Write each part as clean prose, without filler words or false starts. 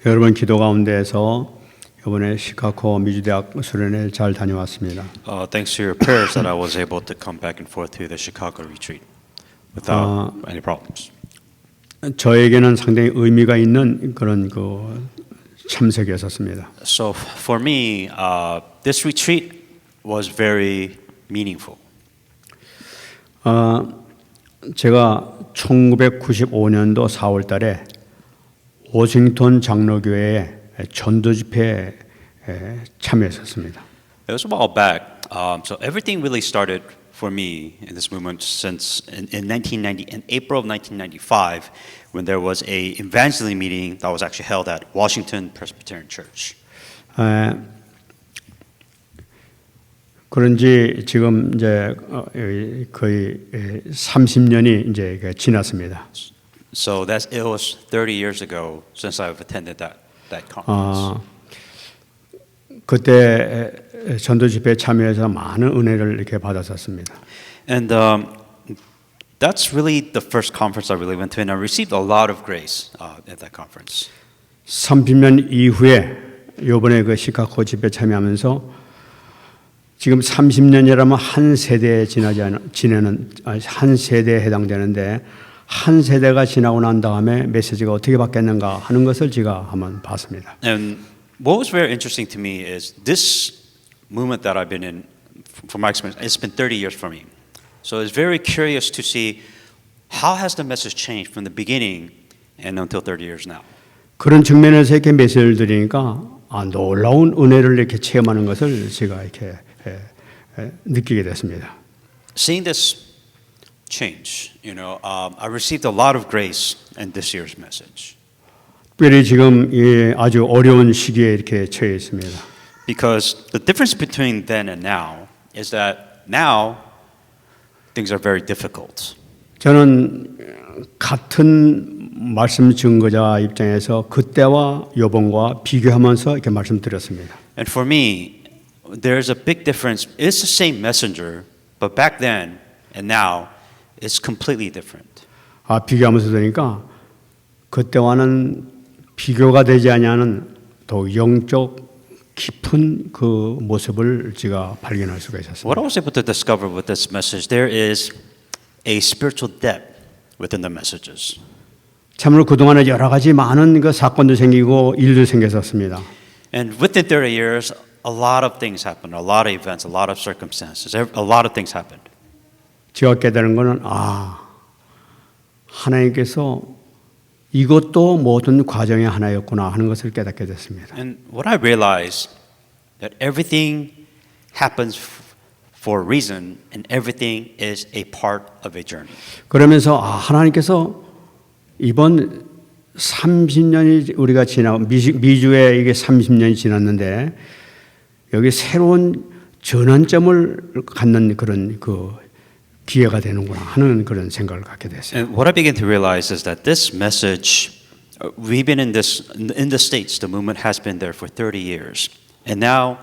여러분 기도 가운데에서 이번에 시카고 미주대학 수련회 잘 다녀왔습니다. Thanks to your prayers that I was able to come back and forth to the Chicago retreat without any problems. 저에게는 상당히 의미가 있는 그런 참석이었습니다. So for me, this retreat was very meaningful. 제가 1995년도 4월 달에 워싱턴 장로교회의 전도 집회에 참여했었습니다. It was a while back. So everything really started for me in this movement since in 1990, in April of 1995, when there was a evangelism meeting that was actually held at Washington Presbyterian Church. 그런지 지금 이제 거의 30년이 이제 지났습니다. So it was 30 years ago since I've attended that conference. 그때 전도 집회에 참여해서 많은 은혜를 이렇게 받았었습니다. And that's really the first conference I really went to, and I received a lot of grace at that conference. 30년 이후에 이번에 그 시카고 집회 참여하면서 지금 30년이라면 한 세대에 한 세대에 해당되는데 한 세대가 지나고 난 다음에 메시지가 어떻게 바뀌었는가 하는 것을 제가 한번 봤습니다. And what was very interesting to me is this movement that I've been in, from my experience, it's been 30 years for me. So it's very curious to see how has the message changed from the beginning and until 30 years now. 그런 측면에서 이렇게 메시지를 드리니까 놀라운 은혜를 이렇게 체험하는 것을 제가 이렇게 느끼게 됐습니다. Seeing this change, I received a lot of grace in this year's message. 특별히 지금 아주 어려운 시기에 이렇게 처해 있습니다. Because the difference between then and now is that now things are very difficult. 저는 같은 말씀 증거자 입장에서 그때와 요번과 비교하면서 이렇게 말씀드렸습니다. And for me, there's a big difference. It's the same messenger, but back then and now it's completely different. 비교하면서 보니까 그때와는 비교가 되지 않는 더 영적 깊은 그 모습을 제가 발견할 수가 있었습니다. What I was able to discover with this message, there is a spiritual depth within the messages. 참으로 그동안에 여러 가지 많은 그 사건도 생기고 일도 생겼었습니다. And within 30 years, a lot of things happened, a lot of events, a lot of circumstances, a lot of things happened. 제가 깨달은 것은 하나님께서 이것도 모든 과정의 하나였구나 하는 것을 깨닫게 됐습니다. And what I realized that everything happens for a reason, and everything is a part of a journey. 그러면서 하나님께서 이번 30년이 우리가 미주에 이게 30년이 지났는데 여기 새로운 전환점을 갖는 그런 기회가 되는구나 하는 그런 생각을 갖게 됐어요. And what I began to realize is that this message, we've been in the States, the movement has been there for 30 years. And now,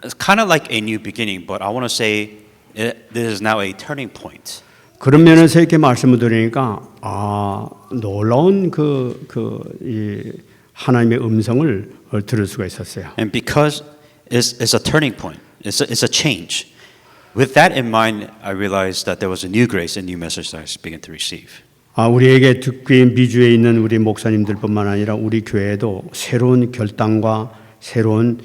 it's kind of like a new beginning, but I want to say this is now a turning point. 그런 면에서 이렇게 말씀을 드리니까 놀라운 이 하나님의 음성을 들을 수가 있었어요. And because it's a turning point, it's a change. With that in mind, I realized that there was a new grace, a new message that I began to receive. 우리에게 특히 미주에 있는 우리 목사님들뿐만 아니라 우리 교회에도 새로운 결단과 새로운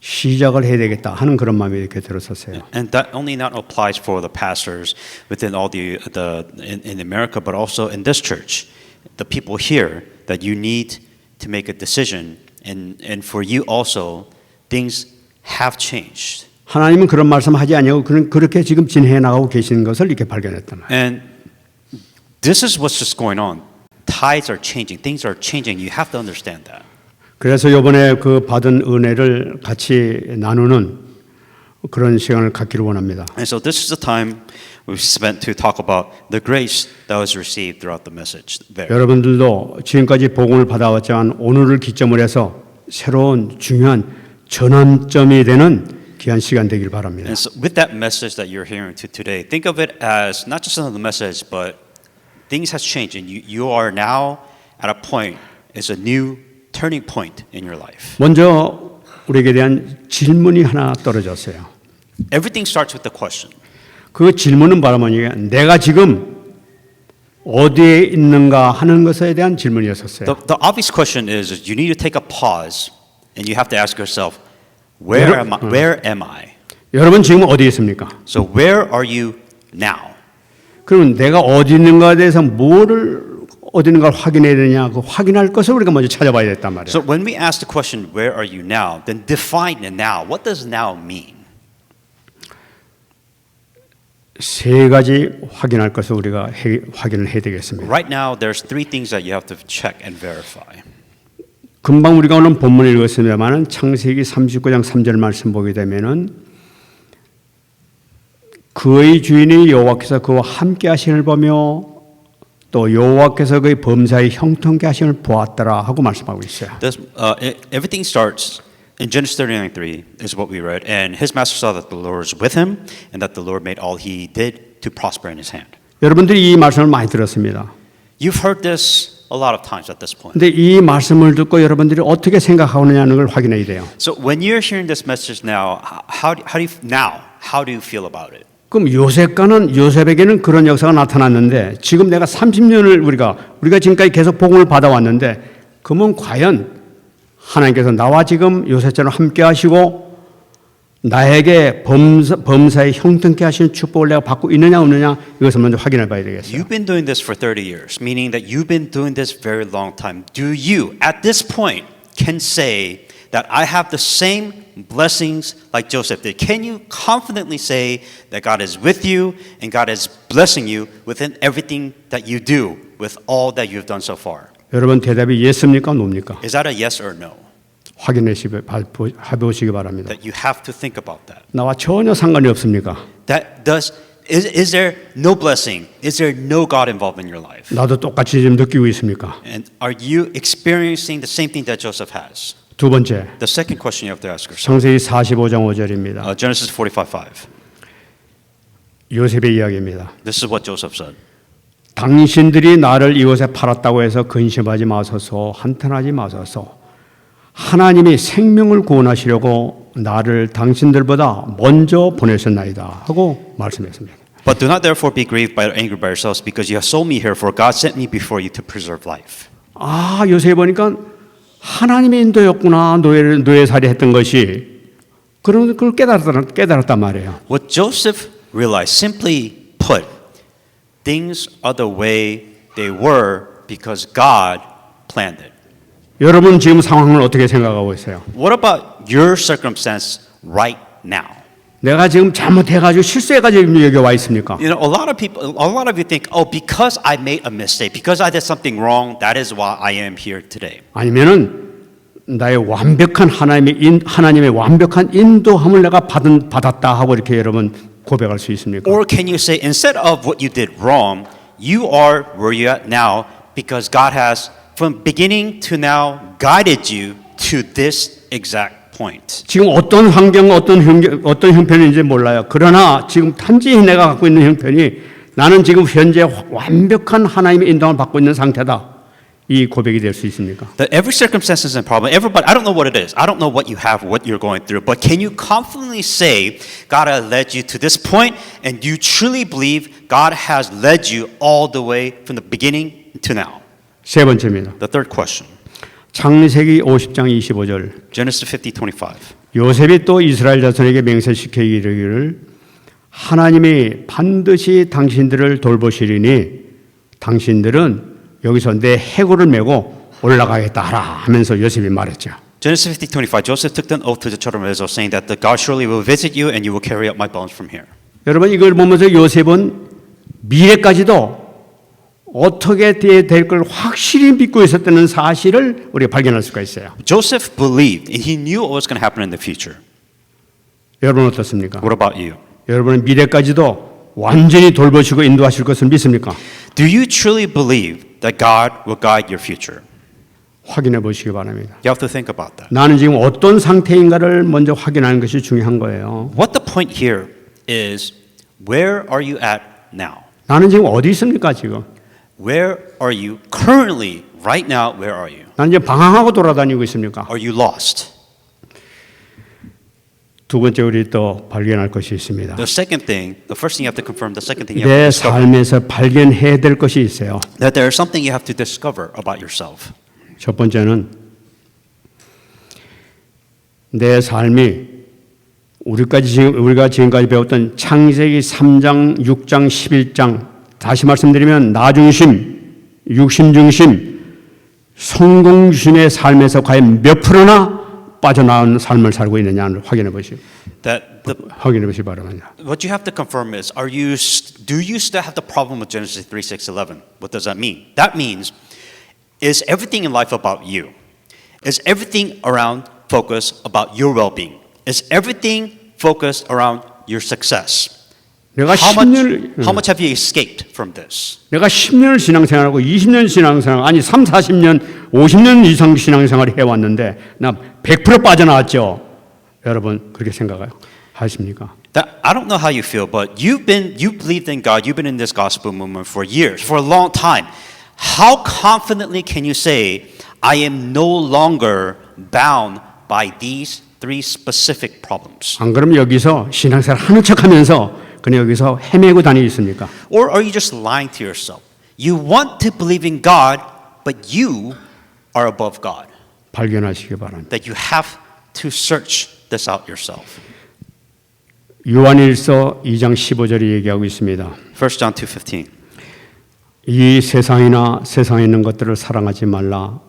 시작을 해야 되겠다 하는 그런 마음이 이렇게 들었었어요. And that only not applies for the pastors within all in America, but also in this church, the people here, that you need to make a decision, and for you also, things have changed. 하나님은 그런 말씀하지 아니하고 그렇게 지금 진행해 나가고 계시는 것을 이렇게 발견했단 말이에요. And this is what's just going on. Tides are changing. Things are changing. You have to understand that. 그래서 이번에 그 받은 은혜를 같이 나누는 그런 시간을 갖기를 원합니다. And so this is the time we've spent to talk about the grace that was received throughout the message there. 여러분들도 지금까지 복음을 받아왔지만 오늘을 기점으로 해서 새로운 중요한 전환점이 되는 귀한 시간 되길 바랍니다. And so with that message that you're hearing today, think of it as not just another message, but things has changed, and you are now at a point is a new turning point in your life. 먼저 우리에게 대한 질문이 하나 떨어졌어요. Everything starts with the question. 그 질문은 바로 뭐냐? 내가 지금 어디에 있는가 하는 것에 대한 질문이었었어요. The obvious question is you need to take a pause and you have to ask yourself, where am I? 여러분 지금 어디에 있습니까? So where are you now? 그러면 내가 어디 있는가에 대해서 어디 있는가를 확인해야 되냐? 그 확인할 것을 우리가 먼저 찾아봐야 됐단 말이에요. So when we ask the question, where are you now? Then define the now. What does now mean? 세 가지 확인할 것을 우리가 확인을 해야 되겠습니다. Right now, there's three things that you have to check and verify. 금방 우리가 오늘 본문을 읽었습니다만은 창세기 39장 3절 말씀 보게 되면은 그의 주인이 여호와께서 그와 함께 하심을 보며 또 여호와께서 그의 범사에 형통케 하심을 보았더라 하고 말씀하고 있어요. Everything starts in Genesis 39:3 is what we read, and his master saw that the Lord was with him, and that the Lord made all he did to prosper in his hand. 여러분들이 이 말씀을 많이 들었습니다. You've heard this a lot of times at this point. 근데 이 말씀을 듣고 여러분들이 어떻게 생각하느냐는 걸 확인해야 돼요. So when you're hearing this message now, how do you feel about it? 그럼 요셉에게는 그런 역사가 나타났는데 지금 내가 30년을 우리가 지금까지 계속 복음을 받아왔는데 그러면 과연 하나님께서 나와 지금 요셉처럼 함께 하시고 나에게 범사에 형통케 하시는 축복을 내가 받고 있느냐 없느냐 이것을 먼저 확인해 봐야 되겠어요. You've been doing this for 30 years, meaning that you've been doing this very long time. Do you, at this point, can say that I have the same blessings like Joseph did? Can you confidently say that God is with you and God is blessing you within everything that you do with all that you've done so far? 여러분 대답이 예스입니까 노입니까? Is that a yes or no? 확인해 보시기 바랍니다. That you have to think about that. 나와 전혀 상관이 없습니까? Is there no blessing? Is there no God involved in your life? 나도 똑같이 지금 느끼고 있습니까? And are you experiencing the same thing that Joseph has? 두 번째, The second question you have to ask yourself. 창세기 45장 5절입니다. Genesis 45:5. 요셉의 이야기입니다. This is what Joseph said. 당신들이 나를 이곳에 팔았다고 해서 근심하지 마소서, 한탄하지 마소서. 하나님이 생명을 구원하시려고 나를 당신들보다 먼저 보내셨나이다 하고 말씀했습니다. But do not therefore be grieved by or angry by yourselves, because you have sold me here, for God sent me before you to preserve life. 아, 요셉이 보니까 하나님의 인도였구나, 노예살이 했던 것이. 그런 걸 깨달았단 말이에요. What Joseph realized, simply put, things are the way they were because God planned it. 여러분 지금 상황을 어떻게 생각하고 있어요? What about your circumstance right now? 내가 지금 잘못해가지고 실수해가지고 여기 와 있습니까? You know, a lot of you think, oh, because I made a mistake, because I did something wrong, that is why I am here today. 아니면은 나의 완벽한 하나님의 완벽한 인도함을 내가 받았다 하고 이렇게 여러분 고백할 수 있습니까? Or can you say, instead of what you did wrong, you are where you're at now because God has, from beginning to now, guided you to this exact point. 지금 어떤 환경, 어떤 형편인지 몰라요. 그러나 지금 단지 내가 갖고 있는 형편이 나는 지금 현재 완벽한 하나님의 인도함을 받고 있는 상태다. 이 고백이 될 수 있습니까? That every circumstance is a problem. Everybody, I don't know what it is. I don't know what you have, what you're going through. But can you confidently say, God has led you to this point, and you truly believe God has led you all the way from the beginning to now? 세 번째입니다. The third question. 창세기 50장 25절. Genesis 50:25. 요셉이 또 이스라엘 자손에게 맹세시켜 이르기를 하나님이 반드시 당신들을 돌보시리니 당신들은 여기서 내 해골을 메고 올라가겠다 하라 하면서 요셉이 말했죠. Genesis 50:25. Joseph took an oath to the children of Israel, saying that the God surely will visit you, and you will carry up my bones from here. 여러분 이걸 보면서 요셉은 미래까지도 어떻게 될 걸 확실히 믿고 있었다는 사실을 우리가 발견할 수가 있어요. Joseph believed, and he knew what was going to happen in the future. 여러분 어떻습니까? What about you? 여러분은 미래까지도 완전히 돌보시고 인도하실 것을 믿습니까? Do you truly believe that God will guide your future? 확인해 보시기 바랍니다. You have to think about that. 나는 지금 어떤 상태인가를 먼저 확인하는 것이 중요한 거예요. What the point here is, where are you at now? 나는 지금 어디 있습니까 지금? where are you currently, right now, where are you? 난 이제 방황하고 돌아다니고 있습니까? Are you lost? 두 번째 우리 또 발견할 것이 있습니다. The second thing, the first thing you have to confirm, the second thing you have 내 to discover, 삶에서 발견해야 될 것이 있어요. that there is something you have to discover about yourself. 첫 번째는 내 삶이 우리가 지금까지 배웠던 창세기 3장, 6장, 11장 다시 말씀드리면 나 중심, 육신 중심, 성공 중심의 삶에서 과연 몇 프로나 빠져나온 삶을 살고 있느냐를 확인해 보시기 바랍니다. What you have to confirm is, do you still have the problem with Genesis 3:6-11? What does that mean? That means, is everything in life about you? Is everything around focus about your well-being? Is everything focused around your success? 내가 How much have you escaped from this? 내가 10년을 신앙생활하고 20년 신앙생활, 아니 3, 40년, 50년 이상 신앙생활을 해왔는데 나 100% 빠져나왔죠. 여러분 그렇게 생각하십니까? I don't know how you feel, but you believed in God, you've been in this gospel movement for years, for a long time. How confidently can you say, I am no longer bound by these three specific problems? 안 그러면 여기서 신앙생활 하는 척하면서 그냥 여기서 헤매고 다니고 있습니까? Or are you just lying to yourself? You want to believe in God, but you are above God. 발견하시기 바랍니다. That you have to search this out yourself. 요한일서 2장 15절이 얘기하고 있습니다. 1 John 2:15. 이 세상이나 세상에 있는 것들을 사랑하지 말라.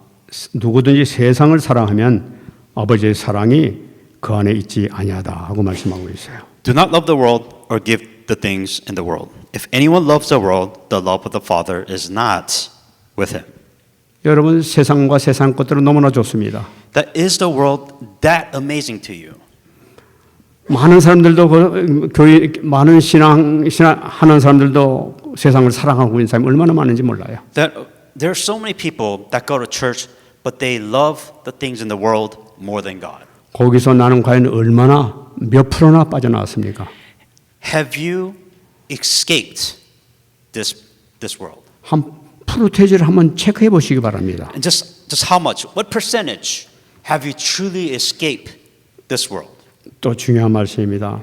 누구든지 세상을 사랑하면 아버지의 사랑이 그 안에 있지 아니하다 하고 말씀하고 있어요. Do not love the world or give the things in the world. If anyone loves the world, the love of the Father is not with him. 여러분 세상과 세상 것들은 너무나 좋습니다. That is the world that amazing to you? 많은 사람들도 교회 많은 신앙 하는 사람들도 세상을 사랑하고 있는 사람이 얼마나 많은지 몰라요. That there are so many people that go to church, but they love the things in the world more than God. 거기서 나는 과연 얼마나 몇 프로나 빠져나왔습니까? Have you escaped this world? 한 프로테이지를 한번 체크해 보시기 바랍니다. And just how much? What percentage have you truly escaped this world? 또 중요한 말씀입니다.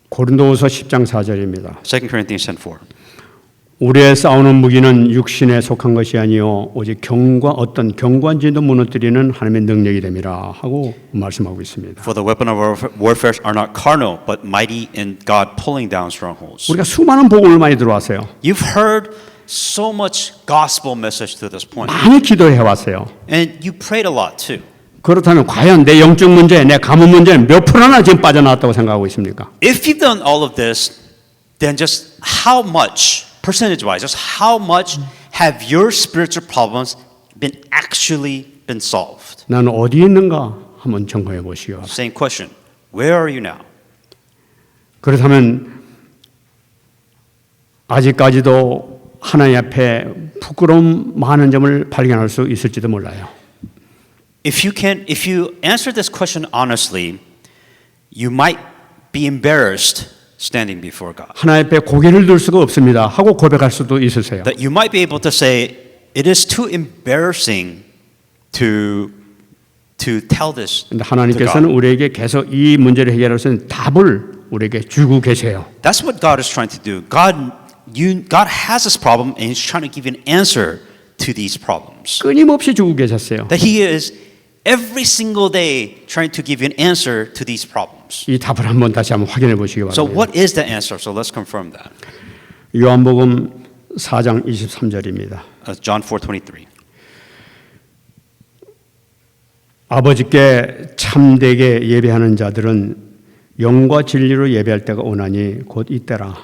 고린도후서 10장 4절입니다. 2 Corinthians 10:4. 우리의 싸우는 무기는 육신에 속한 것이 아니요 오직 어떤 견고한 진도 무너뜨리는 하나님의 능력이 됨이라 하고 말씀하고 있습니다. For the weapon of our warfare are not carnal, but mighty in God, pulling down strongholds. 우리가 수많은 복음을 많이 들어왔어요. You've heard so much gospel message to this point, 많이 기도해 왔어요. and you prayed a lot too. 그렇다면 과연 내 영적 문제, 내 가문 문제는 몇 프로나 지금 빠져나왔다고 생각하고 있습니까? If you've done all of this, then just how much, percentage-wise, just how much have your spiritual problems actually been solved? 나는 어디 있는가 한번 점검해 보시기 바랍니다. Same question. Where are you now? 그렇다면 아직까지도 하나님 앞에 부끄러움 많은 점을 발견할 수 있을지도 몰라요. If you answer this question honestly, you might be embarrassed standing before God. 하나님 앞에 고개를 들 수가 없습니다 하고 고백할 수도 있으세요. That you might be able to say, it is too embarrassing to tell this 근데 to 하나님께서는 God. 우리에게 계속 이 문제를 해결할 수 있는 답을 우리에게 주고 계세요. That's what God is trying to do. God has this problem and He's trying to give you an answer to these problems. 끊임없이 주고 계셨어요. That He is every single day trying to give you an answer to these problems. 이 답을 한번 다시 한번 확인해 보시기 So 바랍니다. what is the answer? So let's confirm that. 요한복음 4장 23절입니다. John 4:23. 아버지께 참되게 예배하는 자들은 영과 진리로 예배할 때가 오나니 곧 이때라.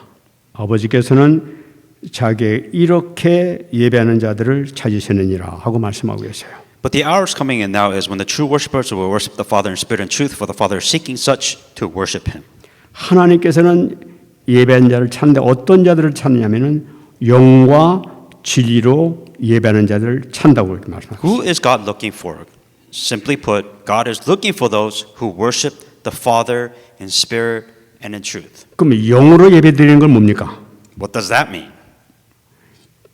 아버지께서는 자기의 이렇게 예배하는 자들을 찾으시느니라 하고 말씀하고 계세요. But the hour is coming and now is when the true worshipers will worship the Father in spirit and truth, for the Father is seeking such to worship Him. 하나님께서는 예배하는 자를 찾는데 어떤 자들을 찾느냐면은 영과 진리로 예배하는 자들을 찾는다고 이렇게 말씀합니다. Who is God looking for? Simply put, God is looking for those who worship the Father in spirit and in truth. 그럼 영으로 예배드리는 건 뭡니까? What does that mean?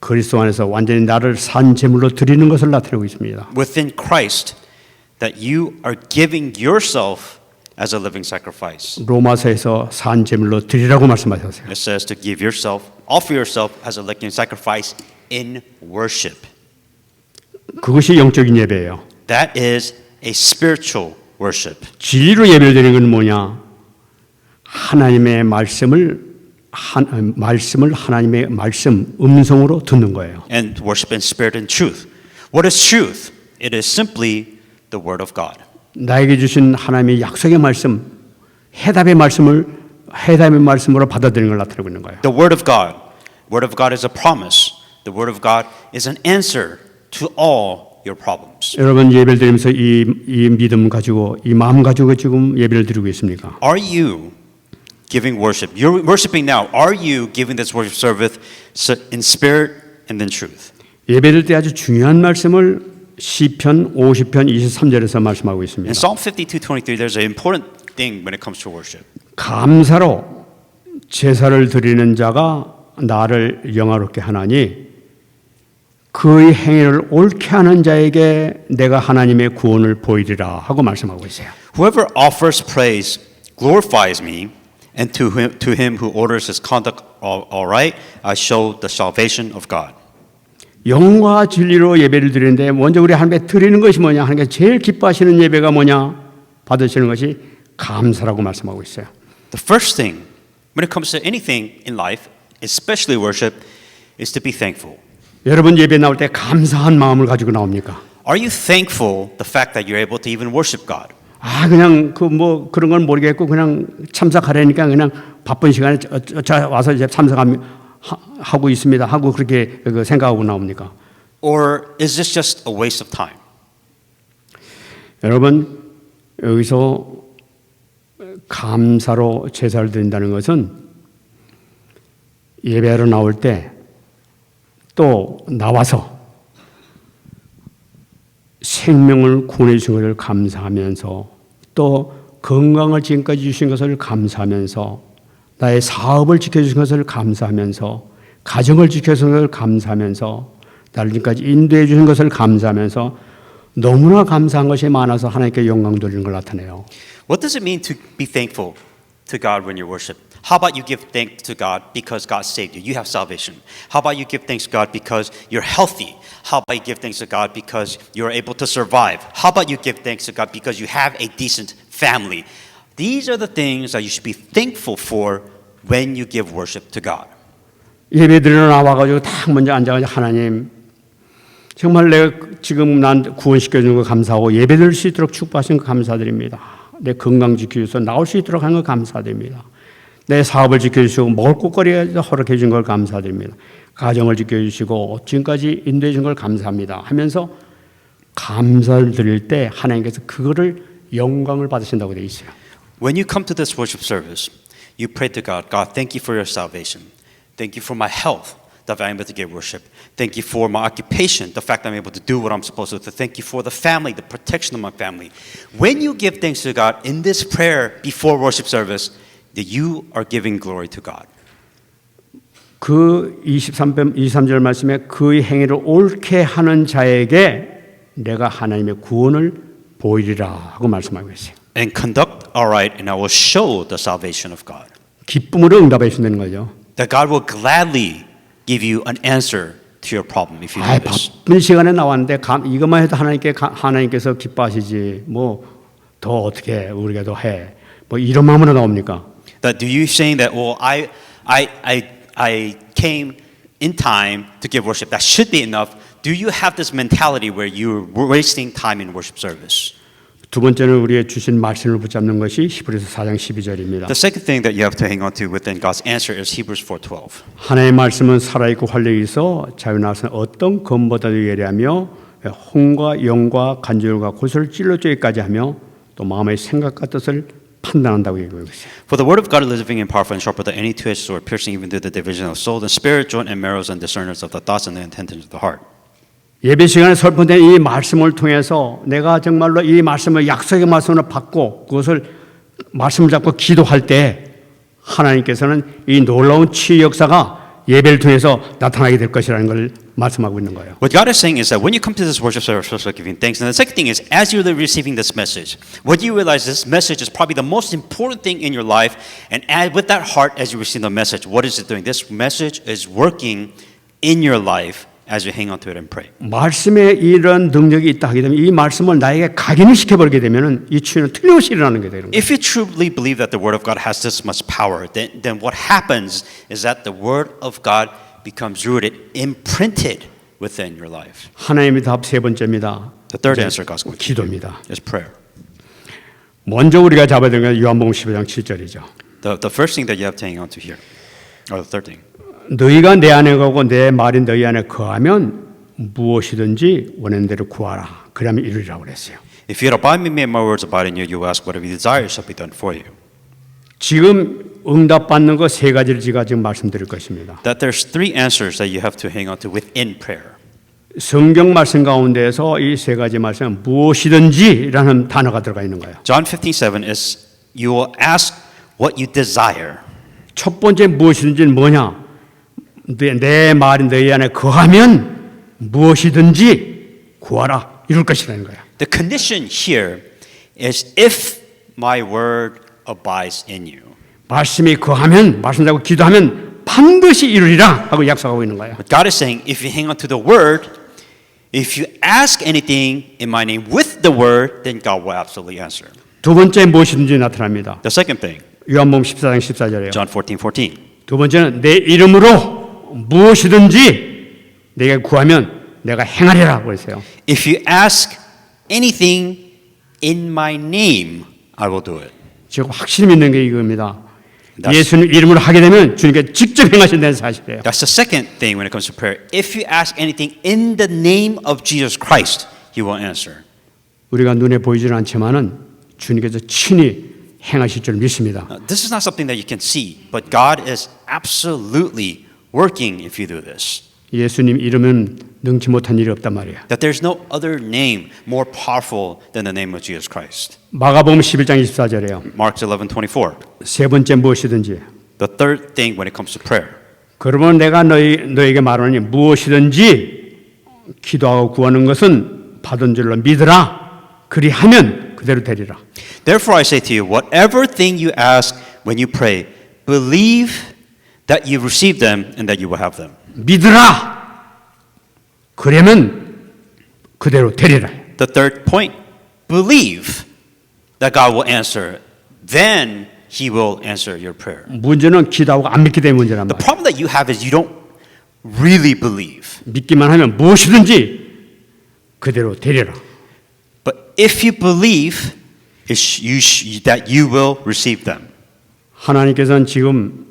그리스도 안에서 완전히 나를 산 제물로 드리는 것을 나타내고 있습니다. Within Christ, that you are giving yourself as a living sacrifice. 로마서에서 산 제물로 드리라고 말씀하셨어요. It says to give yourself, offer yourself as a living sacrifice in worship. 그것이 영적인 예배예요. That is a spiritual worship. 진리로 예배를 드리는 건 뭐냐? 하나님의 말씀을 하나님의 말씀 음성으로 듣는 거예요. And worship in spirit and truth. What is truth? It is simply the word of God. 나에게 주신 하나님의 약속의 말씀, 해답의 말씀으로 받아들이는 걸 나타내고 있는 거예요. The word of God. Word of God is a promise. The word of God is an answer to all your problems. 여러분 예배를 드리면서 이 믿음 가지고 이 마음 가지고 지금 예배를 드리고 있습니까? Are you giving worship? You're worshiping now. Are you giving this worship service in spirit and in truth? 예배를 때 아주 중요한 말씀을 시편 50편 23절에서 말씀하고 있습니다. In Psalm 52:23, there's an important thing when it comes to worship. 감사로 제사를 드리는 자가 나를 영화롭게 하나니 그의 행위를 옳게 하는 자에게 내가 하나님의 구원을 보이리라 하고 말씀하고 있어요. Whoever offers praise glorifies me, and to him who orders his conduct aright, I show the salvation of God. 영과 진리로 예배를 드리는데 먼저 우리 하나님께 드리는 것이 뭐냐? 하나님께 제일 기뻐하시는 예배가 뭐냐? 받으시는 것이 감사라고 말씀하고 있어요. The first thing when it comes to anything in life, especially worship, is to be thankful. 여러분 예배 나올 때 감사한 마음을 가지고 나옵니까? Are you thankful the fact that you're able to even worship God? 그냥 그런 건 모르겠고 그냥 참석하려니까 그냥 바쁜 시간에 와서 이제 하고 있습니다 하고 그렇게 생각하고 나옵니까? Or is this just a waste of time? 여러분 여기서 감사로 제사를 드린다는 것은 예배하러 나올 때 또 나와서 생명을 구원해 주신 것을 감사하면서 또 건강을 지금까지 주신 것을 감사하면서 나의 사업을 지켜주신 것을 감사하면서 가정을 지켜주신 것을 감사하면서 나를 지금까지 인도해 주신 것을 감사하면서 너무나 감사한 것이 많아서 하나님께 영광 돌리는 걸 나타내요. What does it mean to be thankful to God when you worship? How about you give thanks to God because God saved you? You have salvation. How about you give thanks to God because you're healthy? How about you give thanks to God because you're able to survive? How about you give thanks to God because you have a decent family? These are the things that you should be thankful for when you give worship to God. 예배 드리러 나와가지고 딱 먼저 앉아가지고 하나님 정말 내가 지금 난 구원시켜주는 거 감사하고 예배 드릴 수 있도록 축복하신 거 감사드립니다. 내 건강 지켜주셔서 나올 수 있도록 하는 거 감사드립니다. 내 사업을 지켜주시고 먹을 것거리 허락해 준 걸 감사드립니다. 가정을 지켜주시고 지금까지 인도해 준 걸 감사합니다 하면서 감사를 드릴 때 하나님께서 그거를 영광을 받으신다고 되어 있어요. When you come to this worship service, you pray to God, God, thank you for your salvation. Thank you for my health, that I'm able to give worship. Thank you for my occupation, the fact that I'm able to do what I'm supposed to. Thank you for the family, the protection of my family. When you give thanks to God in this prayer before worship service, that you are giving glory to God. 그 23절 말씀에 그의 행위를 옳게 하는 자에게 내가 하나님의 구원을 보이리라 하고 말씀하고 있어요. And conduct aright, and I will show the salvation of God. 기쁨으로 응답해 주신다는 거죠. That God will gladly give you an answer to your problem if you do this. 바쁜 시간에 나왔는데 이것만 해도 하나님께서 기뻐하시지 뭐 더 어떻게 우리가 더 해. 뭐 이런 마음으로 나옵니까? That do you saying that I came in time to give worship, that should be enough? Do you have this mentality where you're wasting time in worship service? 두 번째는 우리의 주신 말씀을 붙잡는 것이 히브리서 4장 12절입니다. The second thing that you have to hang on to within God's answer is Hebrews 4:12. 하나님의 말씀은 살아있고 활력이 있어 자유나서 어떤 검보다도 예리하며 혼과 영과 간절과 고소를 찔러주기까지 하며 또 마음의 생각과 뜻을 판단한다고 얘기하고 있어요. For the word of God is living and powerful and sharper than any two-edged sword, piercing even through the division of soul and spirit, joint and marrows, and discerners of the thoughts and the intentions of the heart. 예배 시간에 설포된 이 말씀을 통해서 내가 정말로 이 말씀을 약속의 말씀을 받고 그것을 말씀을 잡고 기도할 때 하나님께서는 이 놀라운 치유 역사가 예배를 통해서 나타나게 될 것이라는 걸 말씀하고 있는 거예요. What God is saying is that when you come to this worship service for giving thanks, and the second thing is as you're receiving this message, what you realize this message is probably the most important thing in your life, and with that heart as you receive the message, what is it doing? This message is working in your life as you hang on to it and pray. 말씀에 이런 능력이 있다 하게 되면 이 말씀을 나에게 각인을 시켜버리게 되면 이 치유는 틀림없이 일어나는 게 되는 거예요. If you truly believe that the Word of God has this much power, then what happens is that the Word of God becomes rooted, imprinted within your life. 하나님의 답 세 번째입니다. The third answer, God's going 기도입니다. is prayer. 먼저 우리가 잡아야 되는 건 요한복음 15장 7절이죠. The first thing that you have to hang on to here, or the third thing. 너희가 내 안에 가고 내 말이 너희 안에 거하면 무엇이든지 원하는 대로 구하라. 그러면 이루리라고 그랬어요. If you abide in me and my words abide in you, you will ask whatever you desire shall be done for you. 지금 응답받는 거 세 가지를 제가 지금 말씀드릴 것입니다. That there's three answers that you have to hang on to within prayer. 성경 말씀 가운데에서 이 세 가지 말씀은 무엇이든지라는 단어가 들어가 있는 거예요. John 15:7 is you will ask what you desire. 첫 번째 무엇이든지는 뭐냐? 내 말이 너희 안에 거하면 무엇이든지 구하라 이룰 것이라는 거야. The condition here is if my word abides in you. 말씀이 거하면 말씀 잡고 기도하면 반드시 이루리라 하고 약속하고 있는 거야. But God is saying if you hang on to the word, if you ask anything in my name with the word, then God will absolutely answer. 두 번째 무엇이든지 나타납니다. The second thing, 요한복음 14장 14절이에요. John 14:14. 두 번째는 내 이름으로 무엇이든지 내가 구하면 내가 행하리라 그랬어요. If you ask anything in my name, I will do it. 제가 확실히 믿는 게 이겁니다. That's- 예수님 이름으로 하게 되면 주님께 직접 행하신다는 사실이에요. That's the second thing when it comes to prayer. If you ask anything in the name of Jesus Christ, He will answer. 우리가 눈에 보이지는 않지만은 주님께서 친히 행하실 줄 믿습니다. This is not something that you can see, but God is absolutely working if you do this. 예수님 이름은 능치 못한 일이 없단 말이에요. That there's no other name more powerful than the name of Jesus Christ. 마가복음 11장 24절에요. Mark 11:24. 세 번째 무엇이든지. The third thing when it comes to prayer. 그러면 내가 너에게 말하니 무엇이든지 기도하고 구하는 것은 받은 줄로 믿으라. 그리하면 그대로 되리라. Therefore I say to you, whatever thing you ask when you pray, believe that you receive them and that you will have them. 믿으라. 그러면 그대로 되리라. The third point, believe that God will answer. Then He will answer your prayer. 문제는 기도하고 안 믿기 때문에 문제란 The 말이에요. problem that you have is you don't really believe. 믿기만 하면 무엇이든지 그대로 되리라. But if you believe, that you will receive them. 하나님께서는 지금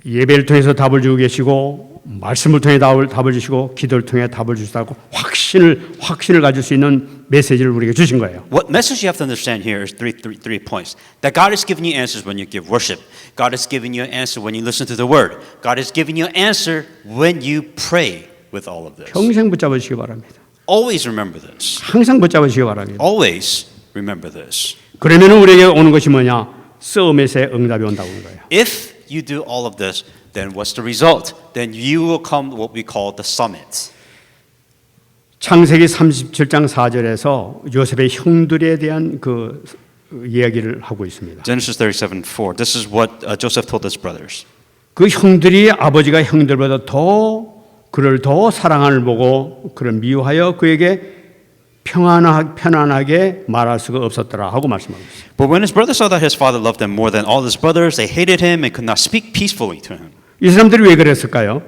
예배를 통해서 답을 주고 계시고 말씀을 통해 답을 주시고 기도를 통해 답을 주시다고 확신을 가질 수 있는 메시지를 우리에게 주신 거예요. What message you have to understand here is three points. That God is giving you answers when you give worship. God is giving you an answer when you listen to the word. God is giving you an answer when you pray with all of this. 평생 붙잡으시기 바랍니다. Always remember this. 항상 붙잡으시기 바랍니다. Always remember this. 그러면 우리에게 오는 것이 뭐냐? 싸움에서의 응답이 온다고 하는 거예요. If you do all of this, then what's the result? Then you will come what we call the summit. 창세기 37장 4절에서 요셉의 형들에 대한 그 이야기를 하고 있습니다. Genesis 37:4. This is what Joseph told his brothers. 그 형들이 아버지가 형들보다 그를 더 사랑하는 보고 그를 미워하여 그에게 편안하게 말할 수가 없었더라 하고 말씀하고 있어요. But when his brothers saw that his father loved them more than all his brothers, they hated him and could not speak peacefully to him. 이 사람들이 왜 그랬을까요?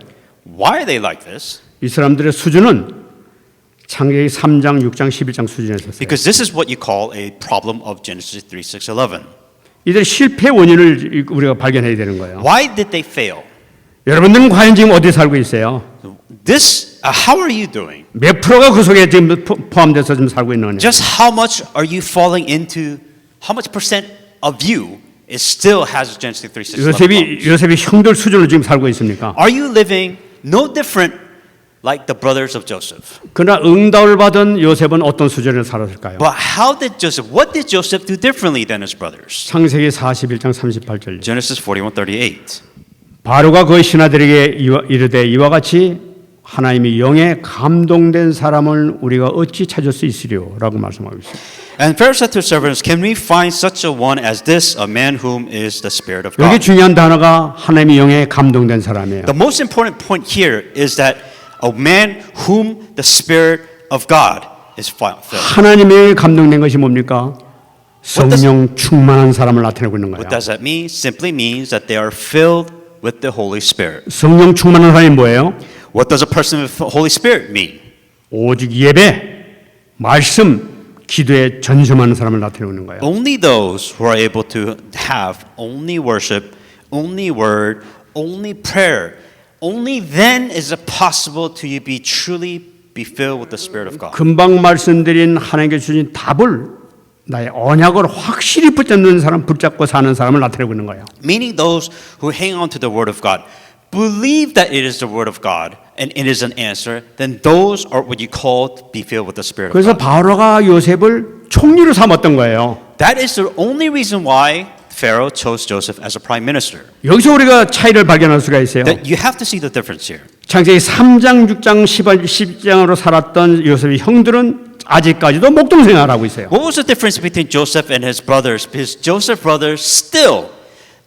Why are they like this? 이 사람들의 수준은 창세기 3장, 6장, 11장 수준에 있었어요. Because this is what you call a problem of Genesis 3, 6, 11. 이들의 실패 원인을 우리가 발견해야 되는 거예요. Why did they fail? 여러분들은 과연 지금 어디에 살고 있어요? How are you doing? 몇 프로가 그 속에 지금 포함돼서 지금 살고 있는 거냐? Just how much are you falling into? How much percent of you is still has Genesis 3, 6, 11 problems? 요셉이 형들 수준으로 지금 살고 있습니까? Are you living no different like the brothers of Joseph? 그러나 응답을 받은 요셉은 어떤 수준을 살았을까요? But what did Joseph do differently than his brothers? 창세기 41장 38절. Genesis 41:38. 바로가 그 신하들에게 이르되 이와 같이 하나님이 영에 감동된 사람을 우리가 어찌 찾을 수 있으리요라고 말씀하고 있습니다. And Pharaoh said to his servants, Can we find such a one as this, a man whom is the Spirit of 여기 God? 중요한 단어가 하나님이 영에 감동된 사람이에요. The most important point here is that a man whom the Spirit of God is filled. 하나님의 감동된 것이 뭡니까? 성령 충만한 사람을 나타내고 있는 What 거예요. does that mean? Simply means that they are filled with the Holy Spirit. 성령 충만한 사람이 뭐예요? What does a person with the Holy Spirit mean? 오직 예배, 말씀, 기도에 전심하는 사람을 나타내고 있는 거예요. Only those who are able to have only worship, only word, only prayer, only then is it possible to be truly be filled with the Spirit of God. 금방 말씀드린 하나님께 주신 답을 나의 언약을 확실히 붙잡는 사람, 붙잡고 사는 사람을 나타내고 있는 거예요. Meaning those who hang on to the Word of God, believe that it is the Word of God and it is an answer, then those are what you call to be filled with the Spirit of 그래서 God. 바로가 요셉을 총리로 삼았던 거예요. That is the only reason why Pharaoh chose Joseph as a prime minister. 여기서 우리가 차이를 발견할 수가 있어요. That you have to see the difference here. 창세기 3장, 6장, 10장으로 살았던 요셉의 형들은 아직까지도 목동 생활하고 있어요. What was the difference between Joseph and his brothers? Because Joseph's brothers still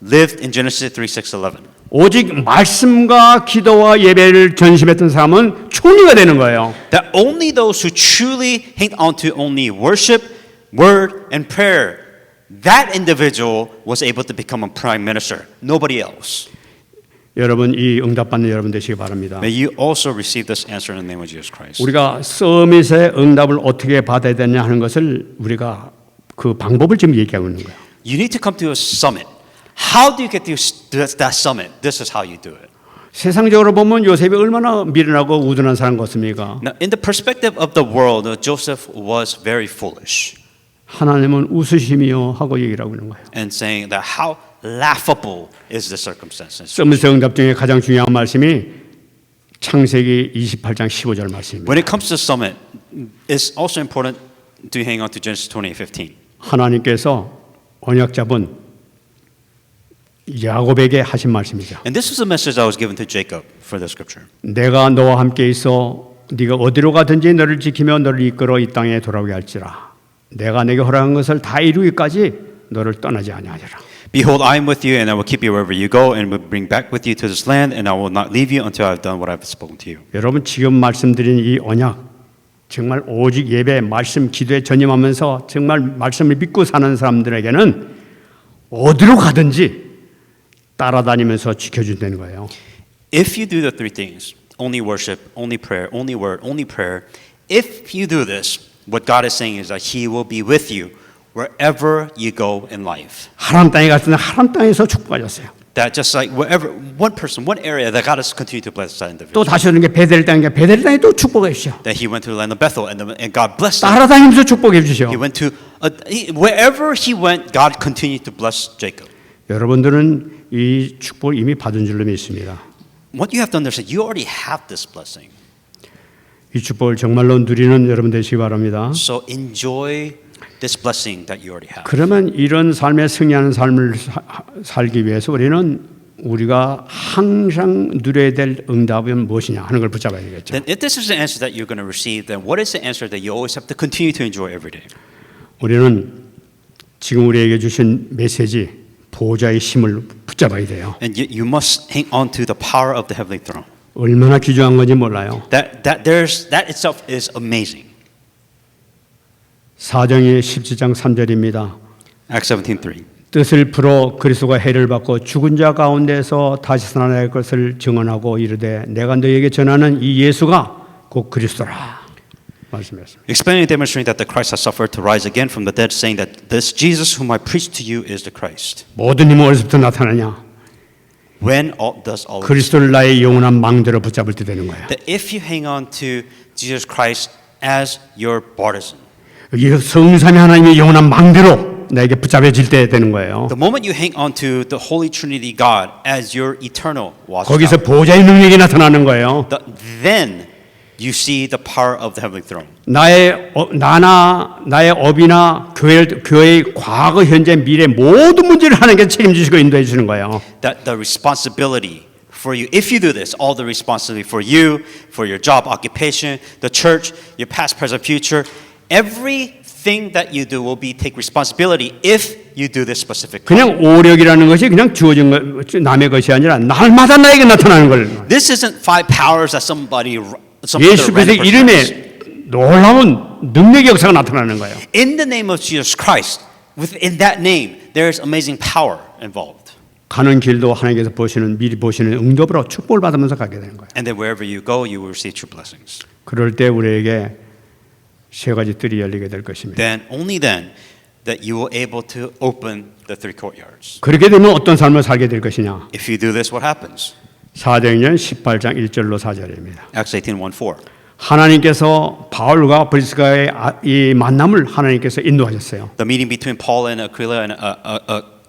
lived in Genesis 3:6-11. 오직 말씀과 기도와 예배를 전심했던 사람은 총리가 되는 거예요. That only those who truly hang on to only worship, word, and prayer, that individual was able to become a prime minister. Nobody else. 여러분 이 응답받는 여러분 되시기 바랍니다. May you also receive this answer in the name of Jesus Christ. 우리가 서밋의 응답을 어떻게 받아야 되냐 하는 것을 우리가 그 방법을 지금 얘기하고 있는 거예요. You need to come to a summit. How do you get to that summit? This is how you do it. 세상적으로 보면 요셉이 얼마나 미련하고 우둔한 사람 같습니까? Now, in the perspective of the world, Joseph was very foolish 하나님은 웃으시며 하고 얘기를 하고 있는 거예요. and saying that how laughable is the circumstances. 서밋의 응답 중에 가장 중요한 말씀이 창세기 28장 15절 말씀입니다. When it comes to summit, it's also important to hang on to Genesis 28:15. 하나님께서 언약 잡은 야곱에게 하신 말씀이죠. And this was a message that was given to Jacob for the scripture. 내가 너와 함께 있어 네가 어디로 가든지 너를 지키며 너를 이끌어 이 땅에 돌아오게 할지라. 내가 내게 허락한 것을 다 이루기까지 너를 떠나지 아니하리라. Behold, I am with you, and I will keep you wherever you go, and will bring back with you to this land, and I will not leave you until I have done what I have spoken to you. 여러분 지금 말씀드린 이 언약 정말 오직 예배, 말씀, 기도에 전념하면서 정말 말씀을 믿고 사는 사람들에게는 어디로 가든지 따라다니면서 지켜준다는 거예요. If you do the three things, only worship, only prayer, only word, only prayer, if you do this, what God is saying is that He will be with you wherever you go in life. 하나님 땅에 갔을 때 하나님 땅에서 축복하셨어요. That just like wherever, one person, one area, that God has continued to bless that individual. 또 다시 오는 게 베델 땅에 베델 땅에 또 축복해 주시오. That He went to the land of Bethel, and God blessed him. 따라다니면서 축복해 주시오. He went to, wherever he went, God continued to bless Jacob. 여러분들은 이 축복을 이미 받은 줄로 믿습니다. What you have to understand, you already have this blessing. 이 축복을 정말로 누리는 여러분 되시기 바랍니다. So enjoy this blessing that you already have. 그러면 이런 삶에 승리하는 삶을 살기 위해서 우리가 항상 누려야 될 응답은 무엇이냐 하는 걸 붙잡아야 되겠죠. Then if this is the answer that you're going to receive, then what is the answer that you always have to continue to enjoy every day? 우리는 지금 우리에게 주신 메시지 보호자의 힘을 붙잡아야 돼요. And you must hang on to the power of the heavenly throne. 얼마나 귀중한 건지 몰라요. That itself is amazing. 사정의 17장 3절입니다. Acts 17:3. 뜻을 풀어 그리스도가 해를 받고 죽은 자 가운데서 다시 살아날 것을 증언하고 이르되 내가 너에게 전하는 이 예수가 곧 그리스도라 말씀했습니다. Explaining and demonstrating that the Christ has suffered to rise again from the dead, saying that this Jesus whom I preach to you is the Christ. 모든 힘은 어디서부터 나타나냐? When does all 그리스도를 나의 영원한 망대로 붙잡을 때 되는 거예요. that if you hang on to Jesus Christ as your partisan, 이 성삼위 하나님의 영원한 망대로 나에게 붙잡혀질 때 되는 거예요. the moment you hang on to the Holy Trinity God as your eternal 거기서 watchtower, 보호자의 능력이 나타나는 거예요. then you see the power of the heavenly throne. 나의 업이나 교회의 과거, 현재, 미래 모든 문제를 하나님께서 책임지시고 인도해 주시는 거예요. That the responsibility for you, if you do this, all the responsibility for you, for your job, occupation, the church, your past, present, future, everything that you do will be take responsibility if you do this specific. 그냥 오력이라는 것이 그냥 주어진 것, 남의 것이 아니라 날마다 나에게 나타나는 걸. This isn't five powers that some 예수 other 그리스도의 random person has. 이름에 놀라운 능력의 역사가 나타나는 거예요. In the name of Jesus Christ, within that name, there is amazing power involved. 가는 길도 하나님께서 미리 보시는 응답으로 축복을 받으면서 가게 되는 거예요. And then wherever you go, you will receive true blessings. 그럴 때 우리에게 세 가지 뜰이 열리게 될 것입니다. Then, only then, that you will able to open the three courtyards. 그렇게 되면 어떤 삶을 살게 될 것이냐? If you do this, what happens? 사도행전 18장 1절로 4절입니다. Acts 18:1-4. 하나님께서 바울과 브리스가의 이 만남을 하나님께서 인도하셨어요. The meeting between Paul and Aquila and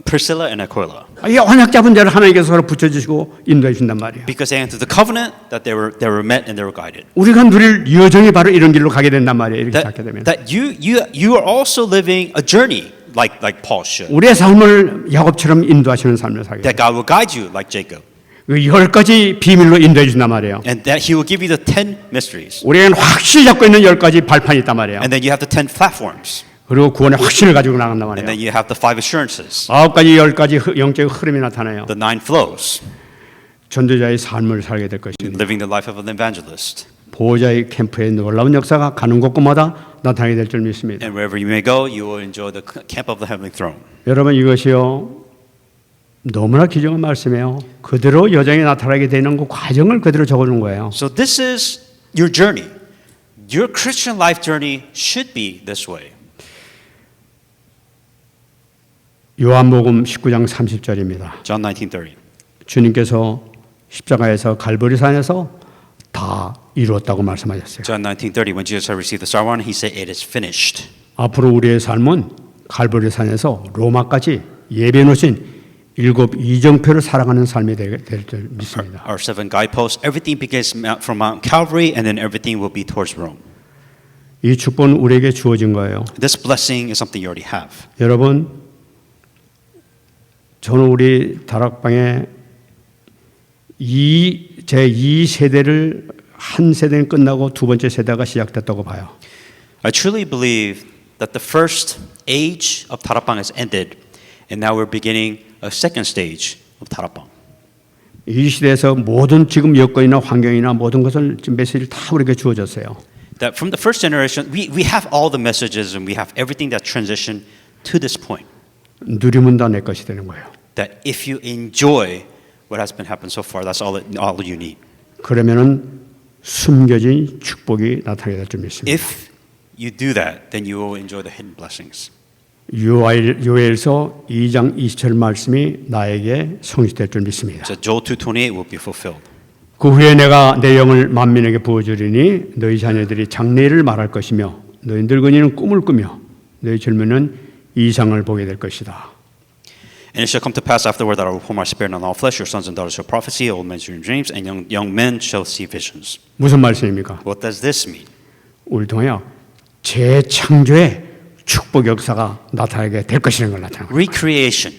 Priscilla and Aquila. 이 언약 잡은 자를 하나님께서 서로 붙여주시고 인도해 준단 말이에요. Because they entered the covenant, that they were met and they were guided. 우리가 누릴 여정이 바로 이런 길로 가게 된단 말이에요. 이렇게 찾게 되면. That you are also living a journey like Paul should. 우리의 삶을 야곱처럼 인도하시는 삶을 살게 돼요. That God will guide you like Jacob. 그 10가지 비밀로 인도해 준단 말이에요. And that He will give you the 10 mysteries. 우리는 확실히 잡고 있는 10가지 발판이 있단 말이에요. And then you have the 10 platforms. 그리고 구원의 확신을 가지고 나간단 And 말이에요. then you have the 5 assurances. 9가지 10가지 영적 흐름이 나타나요. The 9 flows. 전도자의 삶을 살게 될 것입니다. Living the life of an evangelist. 보호자의 캠프의 놀라운 역사가 가는 곳곳마다 나타나게 될 줄 믿습니다. And wherever you may go, you will enjoy the camp of the heavenly throne. 여러분 이것이요 너무나 귀중한 말씀이에요. 그대로 여정에 나타나게 되는 그 과정을 그대로 적어준 거예요. So this is your journey. Your Christian life journey should be this way. 요한복음 19장 30절입니다. John 19:30. 주님께서 십자가에서 갈보리산에서 다 이루었다고 말씀하셨어요. John 19:30. When Jesus had received the sour wine, he said, "It is finished." 앞으로 우리의 삶은 갈보리산에서 로마까지 예배 놓으신 7 이정표를 살아가는 삶이 될 줄 믿습니다. Our 7 guideposts. Everything begins from Mount Calvary, and then everything will be towards Rome. 이 축복은 우리에게 주어진 거예요. This blessing is something you already have. 여러분, 저는 우리 다락방에 제2 세대를 한 세대는 끝나고 두 번째 세대가 시작됐다고 봐요. I truly believe that the first age of Tarapang has ended, and now we're beginning a second stage of Tarapang. 이 시대에서 모든 지금 여건이나 환경이나 모든 것을 지금 메시지를 다 우리에게 주어졌어요. That from the first generation, we have all the messages and we have everything that transitioned to this point. 누리면 다 내 것이 되는 거예요. That if you enjoy what has been happened so far, that's all you need. 그러면은 숨겨진 축복이 나타나게 될 줄 믿습니다. If you do that, then you will enjoy the hidden blessings. 요엘서 2장 20절 말씀이 나에게 성취될 줄 믿습니다. So Joel 2:28 will be fulfilled. 그 후에 내가 내 영을 만민에게 부어주리니 너희 자녀들이 장래를 말할 것이며 너희 늙은이는 꿈을 꾸며 너희 젊은이는 이상을 보게 될 것이다. And it shall come to pass afterward that I will pour my spirit on all flesh. Your sons and daughters shall prophesy, old men shall dream dreams, and young men shall see visions. 무슨 말씀입니까? What does this mean? 우리 통하여 재창조의 축복 역사가 나타나게 될 것이라는 걸 나타내는 거예요. Recreation.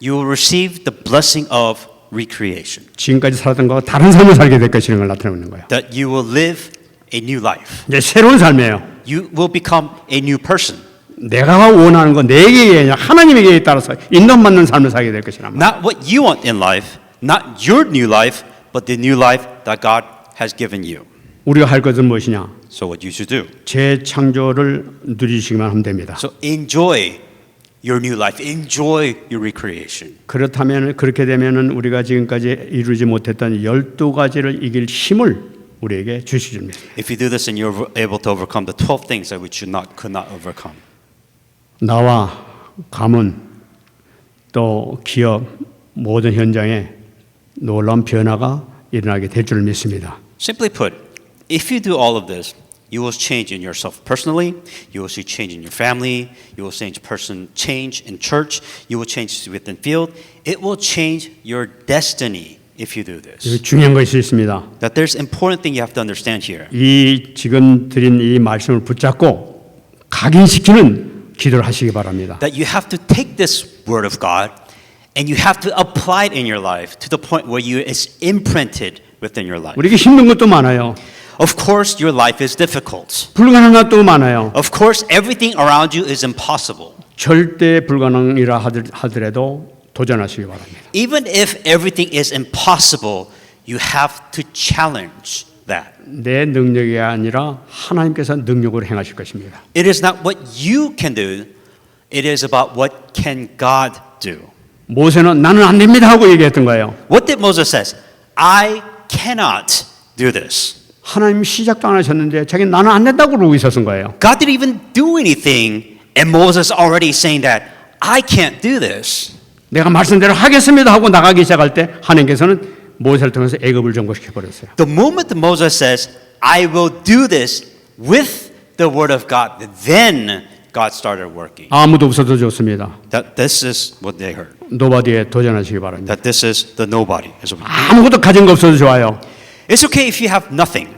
You will receive the blessing of recreation. 지금까지 살았던 것과 다른 삶을 살게 될 것이라는 걸 나타내는 거예요. That you will live a new life. 이제 새로운 삶이에요. You will become a new person. 내가 원하는 거 내게 아니라 하나님에게 따라서 인도받는 삶을 살게 될 것이란 말이에요. Not what you want in life, not your new life, but the new life that God has given you. 우리가 할 것은 무엇이냐? So what you should do. 재창조를 누리시기만 하면 됩니다. So enjoy your new life. Enjoy your recreation. 그렇다면 그렇게 되면은 우리가 지금까지 이루지 못했던 12가지를 이길 힘을 우리에게 주시줄 믿습니다. If you do this, and you're able to overcome the 12 things that which you could not overcome. 나와 가문 또 기업 모든 현장에 놀라운 변화가 일어나게 될 줄 믿습니다. Simply put, if you do all of this, you will change in yourself personally, you will see change in your family, you will change in church, you will change within field. It will change your destiny if you do this. 여기 중요한 것이 있습니다. That there's important thing you have to understand here. 이 지금 드린 이 말씀을 붙잡고 각인시키는 기도를 하시기 바랍니다. That you have to take this word of God and you have to apply it in your life to the point where it's imprinted within your life. 우리에게 힘든 것도 많아요. Of course, your life is difficult. 불가능한 것도 많아요. Of course, everything around you is impossible. 절대 불가능이라 하더라도 도전하시기 바랍니다. Even if everything is impossible, you have to challenge that. 내 능력이 아니라 하나님께서 능력으로 행하실 것입니다. It is not what you can do, it is about what can God do. 모세는 나는 안 됩니다 하고 얘기했던 거예요. What did Moses says? I cannot do this. 하나님 시작도 안 하셨는데 자기는 나는 안 된다고 그러고 있었던 거예요. God didn't even do anything, and Moses already saying that I can't do this. 내가 말씀대로 하겠습니다 하고 나가기 시작할 때 하나님께서는 모세를 통해서 애굽을 정복시켜 버렸어요. The moment that Moses says, I will do this with the word of God, then God started working. 아무도 없어도 좋습니다. That this is what they heard. 노바디에 도전하시기 바랍니다. That this is the nobody. 아무것도 가진 거 없어도 좋아요. It's okay if you have nothing.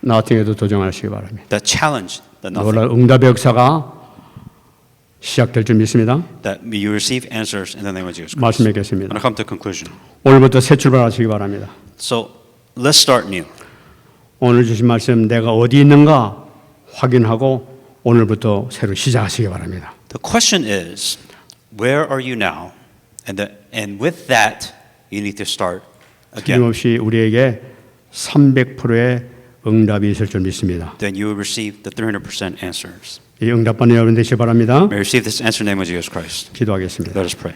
나중에도 도전하시기 바랍니다. That challenge, the nothing. 놀랄 응답의 역사가 시작될 줄 믿습니다. That you receive answers in the name of Jesus Christ. 말씀 I'm 맺겠습니다. going to come to conclusion. 오늘부터 새 출발하시기 바랍니다. So let's start new. 오늘 주신 말씀 내가 어디 있는가 확인하고 오늘부터 새로 시작하시기 바랍니다. The question is, where are you now? And with that, you need to start again. 틀림없이 우리에게 300%의 응답이 있을 줄 믿습니다. Then you will receive the 300% answers. 이 응답받는 여러분 되시기 바랍니다. May receive this answer in the name of Jesus Christ. 기도하겠습니다. Let us pray.